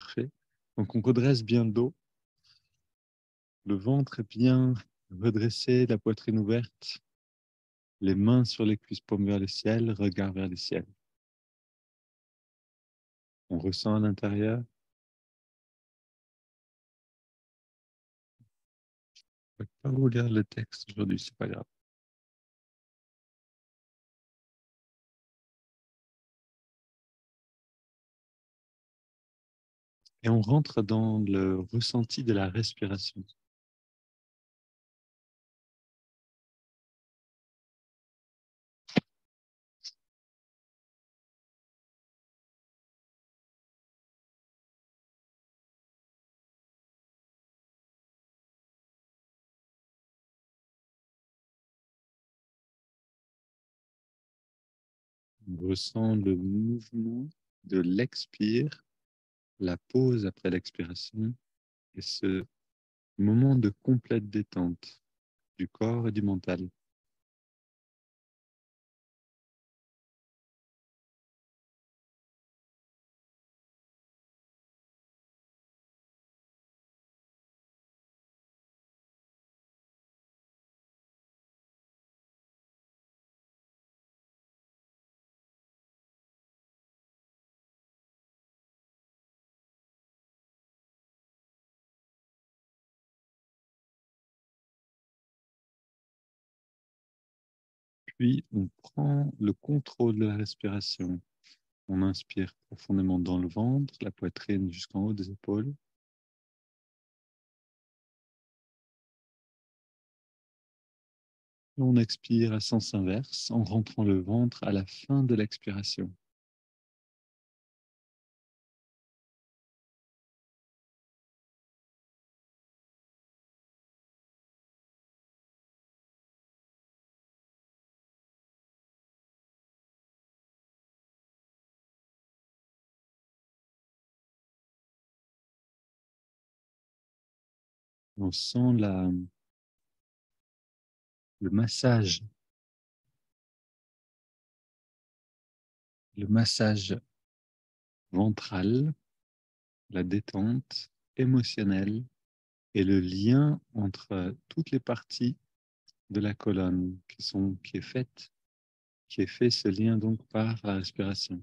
Parfait. Donc, on redresse bien le dos. Le ventre est bien redressé, la poitrine ouverte. Les mains sur les cuisses, paumes vers le ciel, regard vers le ciel. On ressent à l'intérieur. Je ne vais pas vous lire le texte aujourd'hui, c'est pas grave. Et on rentre dans le ressenti de la respiration. On ressent le mouvement de l'expire, la pause après l'expiration et ce moment de complète détente du corps et du mental. Puis, on prend le contrôle de la respiration. On inspire profondément dans le ventre, la poitrine jusqu'en haut des épaules. On expire à sens inverse en rentrant le ventre à la fin de l'expiration. On sent le massage ventral, la détente émotionnelle et le lien entre toutes les parties de la colonne qui est fait ce lien donc par la respiration.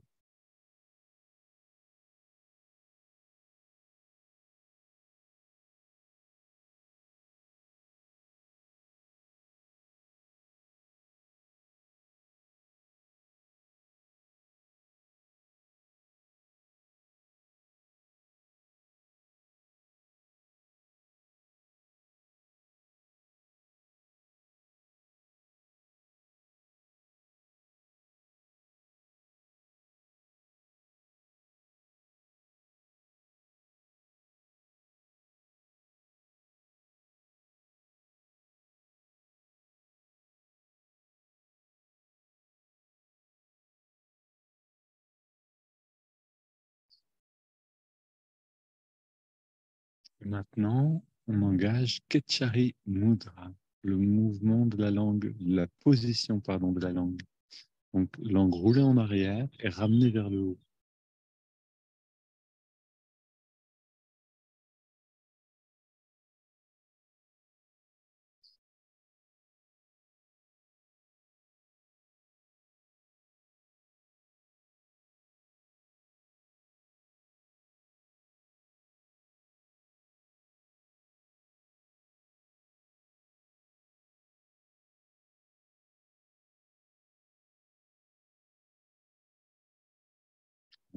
Et maintenant, on engage Ketchari Mudra, le mouvement de la langue, la position pardon, de la langue. Donc, langue roulée en arrière et ramenée vers le haut.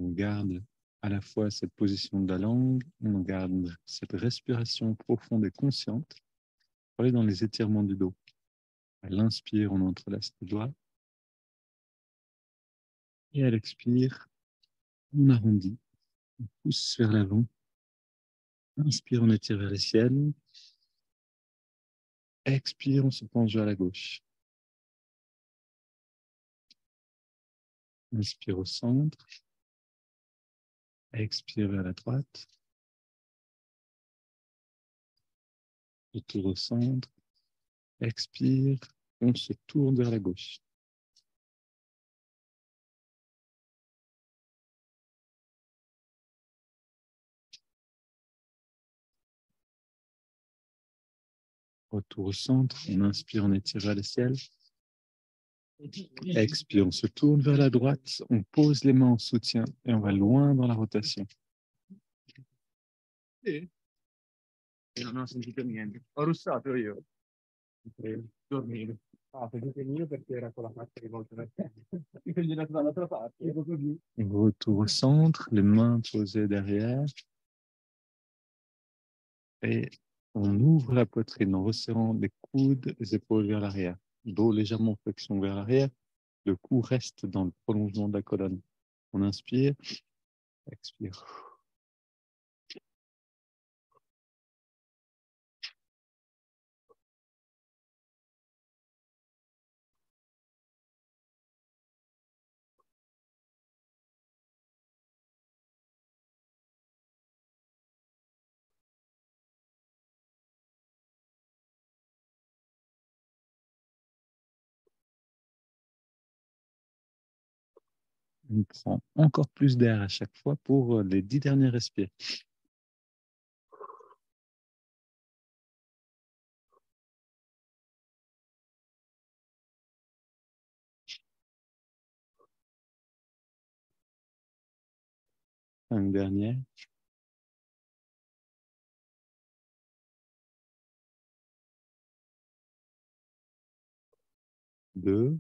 On garde à la fois cette position de la langue, on garde cette respiration profonde et consciente. On va aller dans les étirements du dos. À l'inspire, on entrelace les doigts. Et à l'expire, on arrondit, on pousse vers l'avant. Inspire, on étire vers les ciels. Expire, on se penche vers la gauche. Inspire au centre. Expire vers la droite. Retour au centre. Expire, on se tourne vers la gauche. Retour au centre. On inspire, on étire vers le ciel. Expire, on se tourne vers la droite. On pose les mains en soutien et on va loin dans la rotation. Non ho sentito niente. Ho russato io. Dormire. Ah, perché il mio perché era con la faccia rivolta verso te. Quindi era dall'altra parte. Ero così. Retour au centre, les mains posées derrière. Et on ouvre la poitrine en resserrant les coudes, les épaules vers l'arrière. Dos légèrement en flexion vers l'arrière. Le cou reste dans le prolongement de la colonne. On inspire, expire. On prend encore plus d'air à chaque fois pour les 10 derniers respires. Un dernier. 2.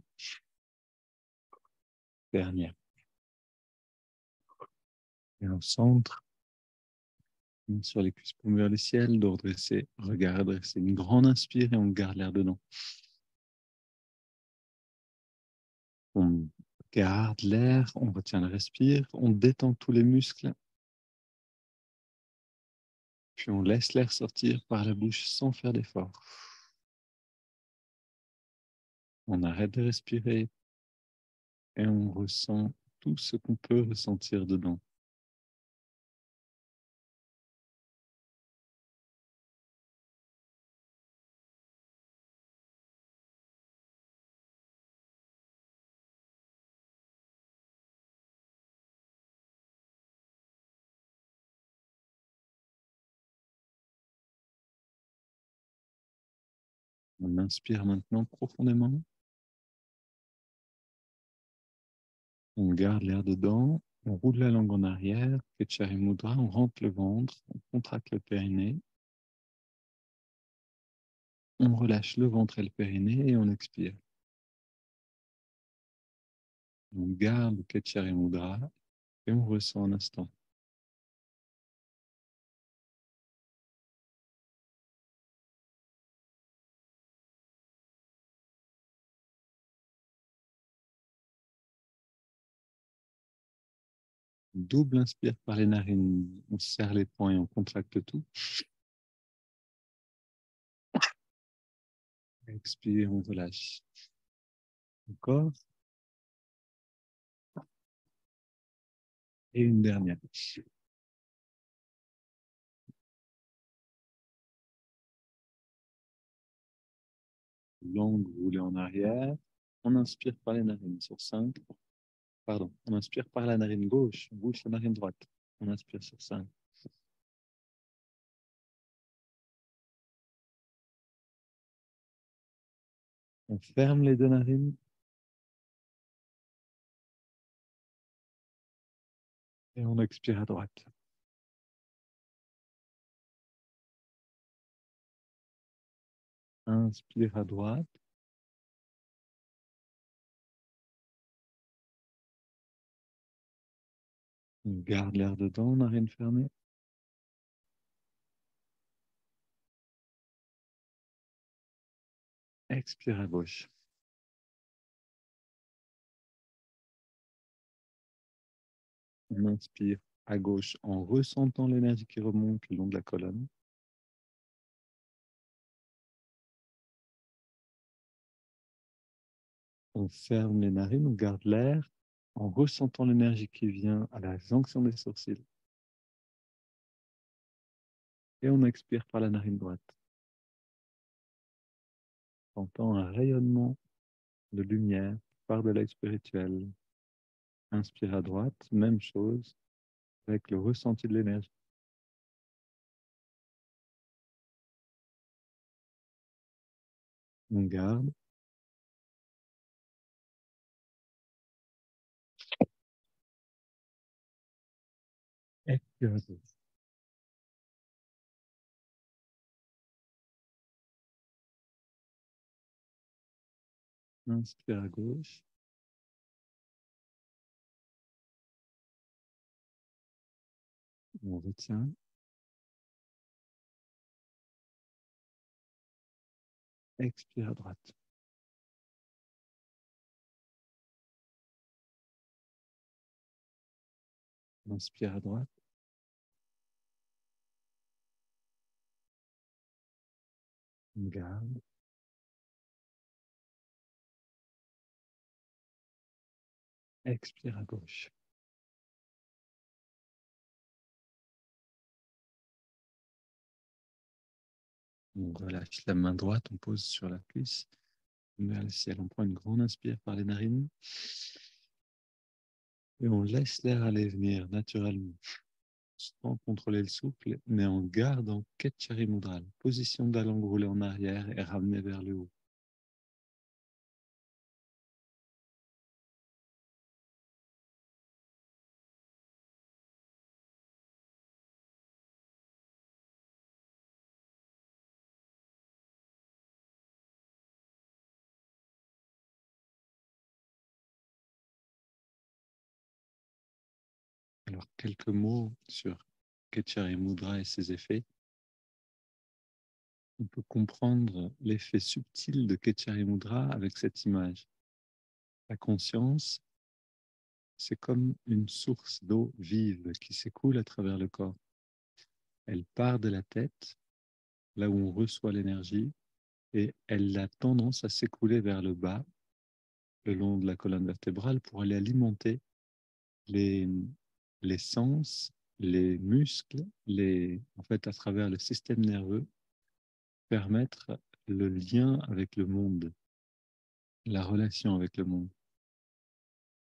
Dernière. Et au centre, sur les cuisses paumes vers le ciel, de redresser, regard adressé. Une grande inspire et on garde l'air dedans. On garde l'air, on retient le respire, on détend tous les muscles. Puis on laisse l'air sortir par la bouche sans faire d'effort. On arrête de respirer et on ressent tout ce qu'on peut ressentir dedans. On inspire maintenant profondément. On garde l'air dedans. On roule la langue en arrière. Ketchari Mudra. On rentre le ventre. On contracte le périnée. On relâche le ventre et le périnée et on expire. On garde Ketchari Mudra et on ressent un instant. Double inspire par les narines. On serre les poings et on contracte tout. Expire, on relâche. Encore. Et une dernière. Langue roulée en arrière. On inspire par les narines sur 5. Pardon, on inspire par la narine gauche. On bouge la narine droite. On inspire sur 5. On ferme les deux narines. Et on expire à droite. Inspire à droite. On garde l'air dedans, narine fermée. Expire à gauche. On inspire à gauche en ressentant l'énergie qui remonte le long de la colonne. On ferme les narines, on garde l'air en ressentant l'énergie qui vient à la jonction des sourcils. Et on expire par la narine droite. On entend un rayonnement de lumière par de l'œil spirituel. Inspire à droite, même chose, avec le ressenti de l'énergie. On garde. Expire à gauche. Inspire à gauche. On retient. Expire à droite. Inspire à droite. On garde. Expire à gauche. On relâche la main droite, on pose sur la cuisse. On met vers le ciel. On prend une grande inspire par les narines. Et on laisse l'air aller venir naturellement, sans contrôler le souffle, mais en gardant Ketchari Mudra, position de la langue roulée en arrière et ramenée vers le haut. Alors, quelques mots sur Ketchari Mudra et ses effets. On peut comprendre l'effet subtil de Ketchari Mudra avec cette image. La conscience, c'est comme une source d'eau vive qui s'écoule à travers le corps. Elle part de la tête, là où on reçoit l'énergie, et elle a tendance à s'écouler vers le bas, le long de la colonne vertébrale, pour aller alimenter les, les sens, les muscles, en fait, à travers le système nerveux, permettre le lien avec le monde, la relation avec le monde.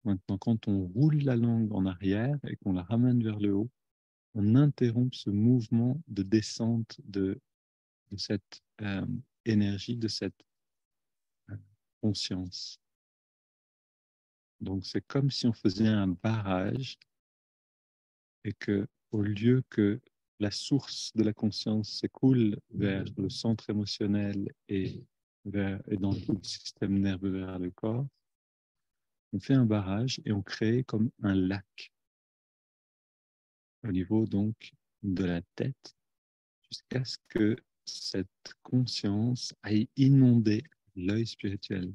Maintenant, quand on roule la langue en arrière et qu'on la ramène vers le haut, on interrompt ce mouvement de descente de cette énergie, de cette conscience. Donc, c'est comme si on faisait un barrage et que, au lieu que la source de la conscience s'écoule vers le centre émotionnel et dans tout le système nerveux vers le corps, on fait un barrage et on crée comme un lac au niveau donc de la tête jusqu'à ce que cette conscience aille inonder l'œil spirituel.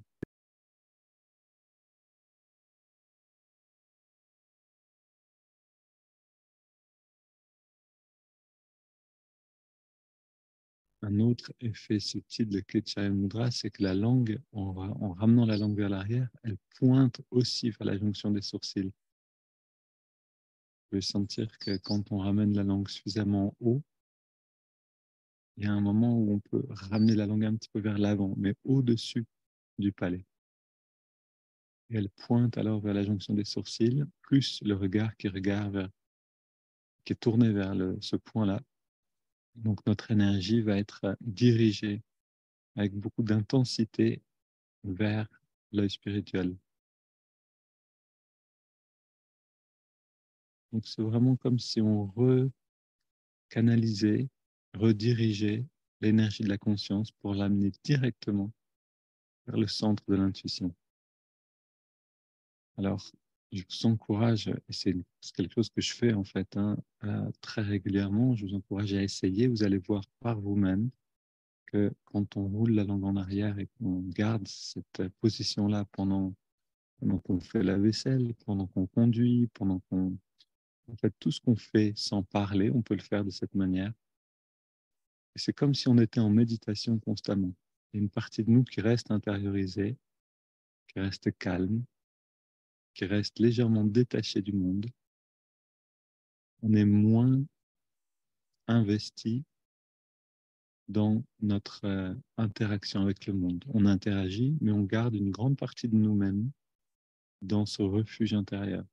Un autre effet subtil de Ketchaya Mudra, c'est que la langue, en ramenant la langue vers l'arrière, elle pointe aussi vers la jonction des sourcils. Vous pouvez sentir que quand on ramène la langue suffisamment haut, il y a un moment où on peut ramener la langue un petit peu vers l'avant, mais au-dessus du palais. Et elle pointe alors vers la jonction des sourcils, plus le regard qui est tourné vers ce point-là. Donc notre énergie va être dirigée avec beaucoup d'intensité vers l'œil spirituel. Donc c'est vraiment comme si on recanalisait, redirigeait l'énergie de la conscience pour l'amener directement vers le centre de l'intuition. Alors, je vous encourage, et c'est quelque chose que je fais en fait très régulièrement, je vous encourage à essayer, vous allez voir par vous-même que quand on roule la langue en arrière et qu'on garde cette position-là pendant qu'on fait la vaisselle, pendant qu'on conduit, pendant qu'on... En fait, tout ce qu'on fait sans parler, on peut le faire de cette manière. Et c'est comme si on était en méditation constamment. Il y a une partie de nous qui reste intériorisée, qui reste calme, qui reste légèrement détachée du monde. On est moins investi dans notre interaction avec le monde. On interagit, mais on garde une grande partie de nous-mêmes dans ce refuge intérieur.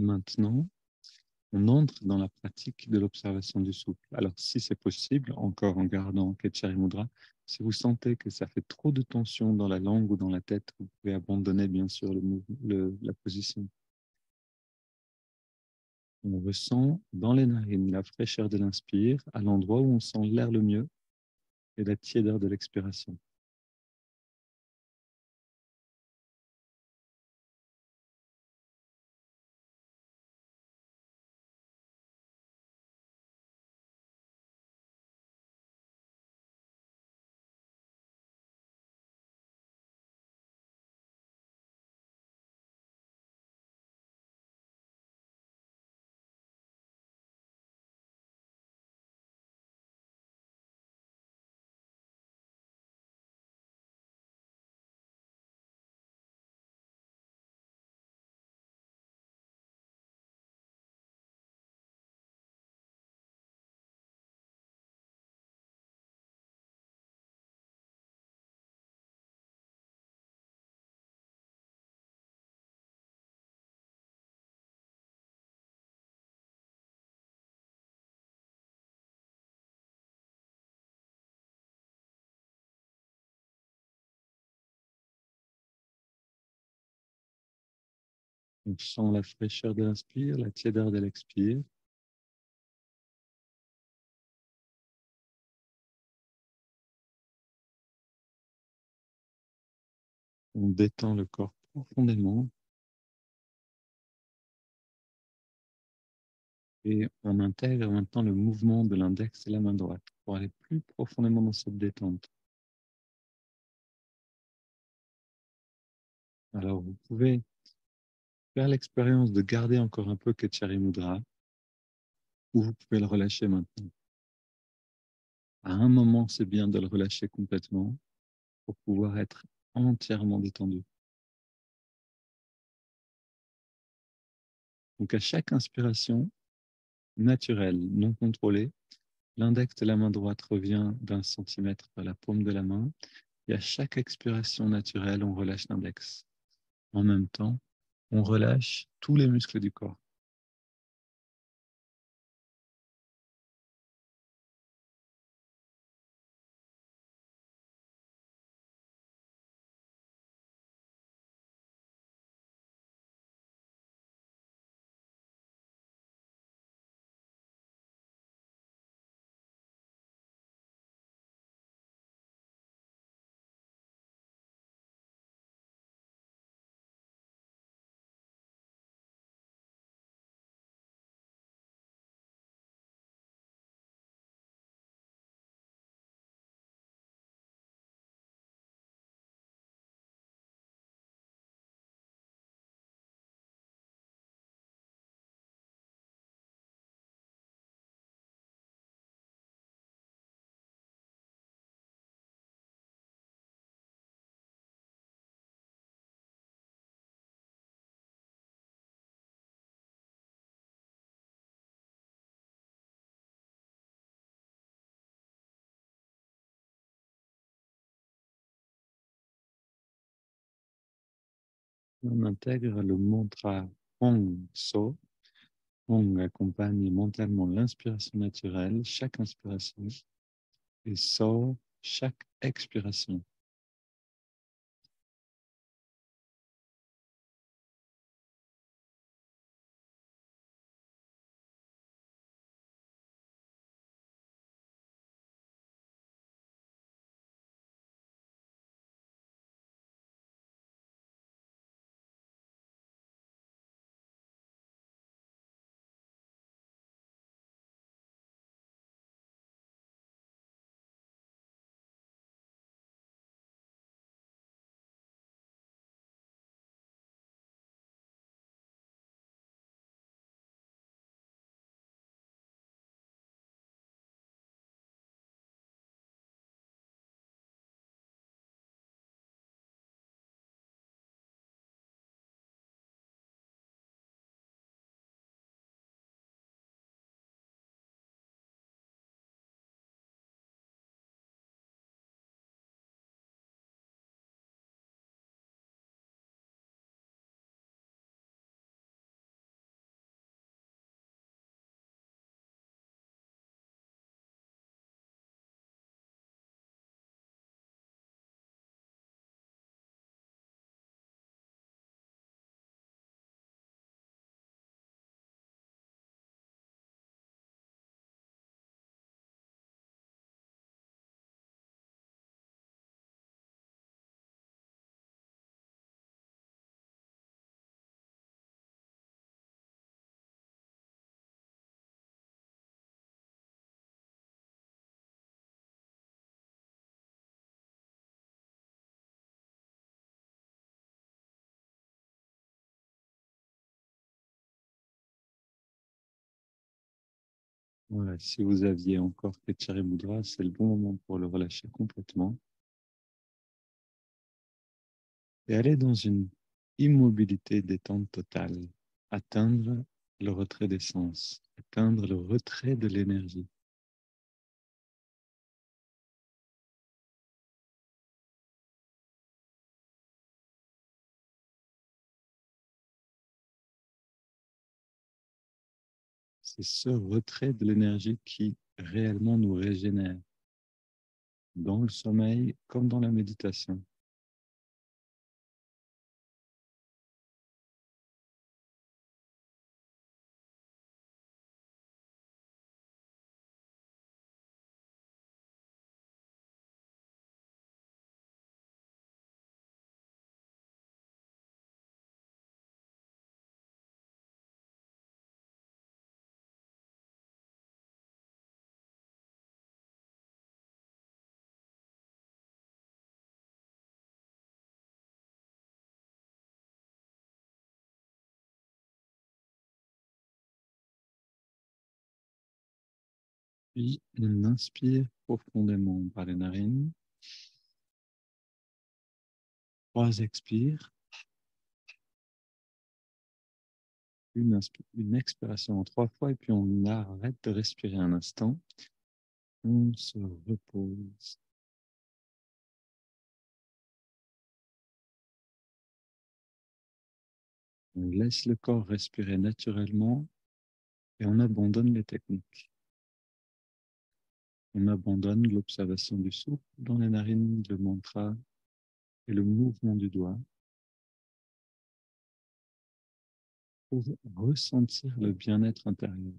Maintenant, on entre dans la pratique de l'observation du souffle. Alors, si c'est possible, encore en gardant Ketchari Mudra, si vous sentez que ça fait trop de tension dans la langue ou dans la tête, vous pouvez abandonner bien sûr la position. On ressent dans les narines la fraîcheur de l'inspire, à l'endroit où on sent l'air le mieux, et la tiédeur de l'expiration. On sent la fraîcheur de l'inspire, la tiédeur de l'expire. On détend le corps profondément et on intègre maintenant le mouvement de l'index et la main droite pour aller plus profondément dans cette détente. Alors, vous pouvez faire l'expérience de garder encore un peu Ketchari Mudra ou vous pouvez le relâcher maintenant. À un moment, c'est bien de le relâcher complètement pour pouvoir être entièrement détendu. Donc, à chaque inspiration naturelle, non contrôlée, l'index de la main droite revient d'1 centimètre vers la paume de la main et à chaque expiration naturelle, on relâche l'index. En même temps, on relâche tous les muscles du corps. On intègre le mantra Hong So. Hong accompagne mentalement l'inspiration naturelle, chaque inspiration, et So, chaque expiration. Voilà, si vous aviez encore fait Thierry Moudra, c'est le bon moment pour le relâcher complètement et aller dans une immobilité détente totale, atteindre le retrait des sens, atteindre le retrait de l'énergie. C'est ce retrait de l'énergie qui réellement nous régénère, dans le sommeil comme dans la méditation. Puis on inspire profondément par les narines. 3 expires. Une expiration en 3 fois et puis on arrête de respirer un instant. On se repose. On laisse le corps respirer naturellement et on abandonne les techniques. On abandonne l'observation du souffle dans les narines, le mantra et le mouvement du doigt pour ressentir le bien-être intérieur.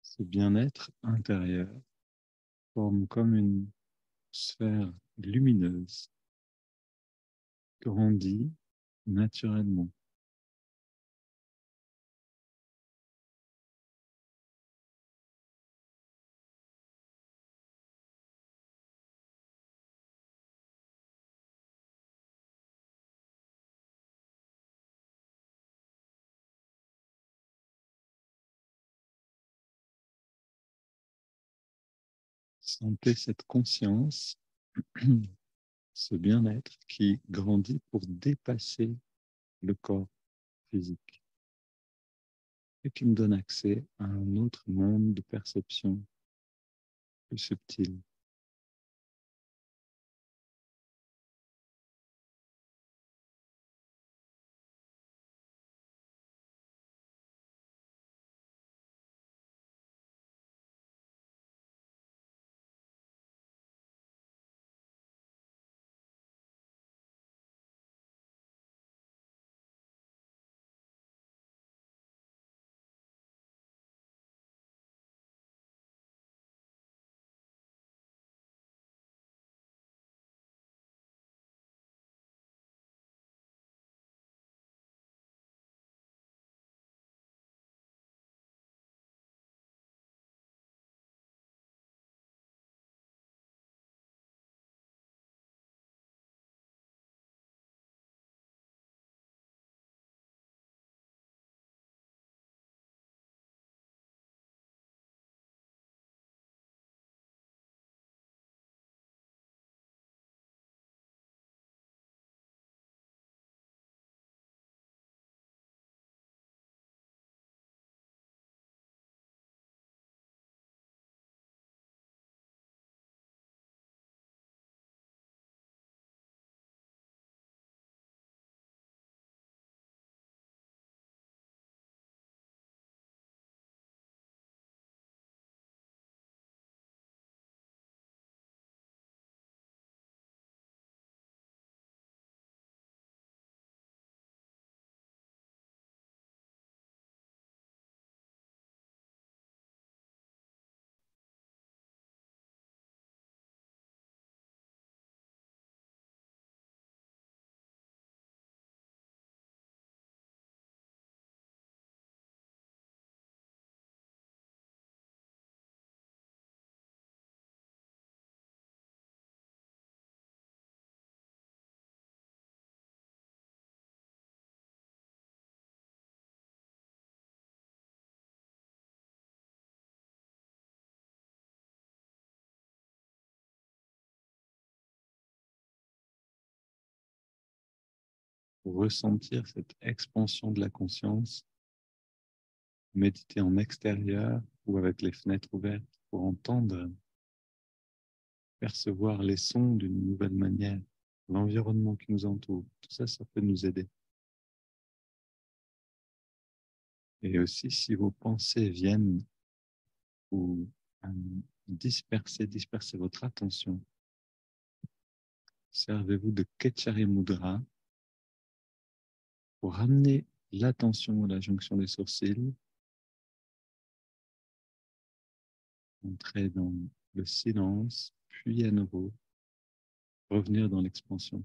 Ce bien-être intérieur forme comme une sphère lumineuse, grandit naturellement. Sentez cette conscience, ce bien-être qui grandit pour dépasser le corps physique et qui me donne accès à un autre monde de perception plus subtil. pour ressentir cette expansion de la conscience, méditer en extérieur ou avec les fenêtres ouvertes pour entendre, percevoir les sons d'une nouvelle manière, l'environnement qui nous entoure. Tout ça, ça peut nous aider. Et aussi, si vos pensées viennent ou disperser votre attention, servez-vous de Ketchari Mudra pour ramener l'attention à la jonction des sourcils, entrer dans le silence, puis à nouveau revenir dans l'expansion.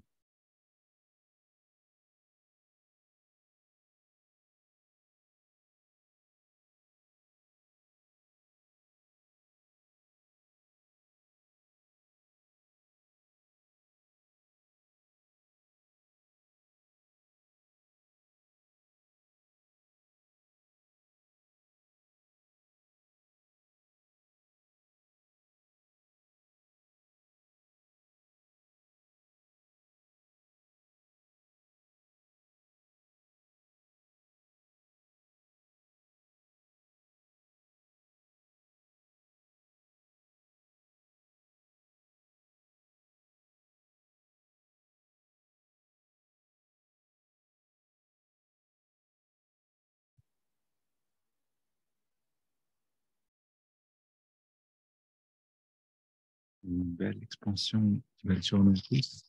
Une belle expansion qui va être sur nous tous.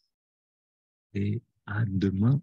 Et à demain.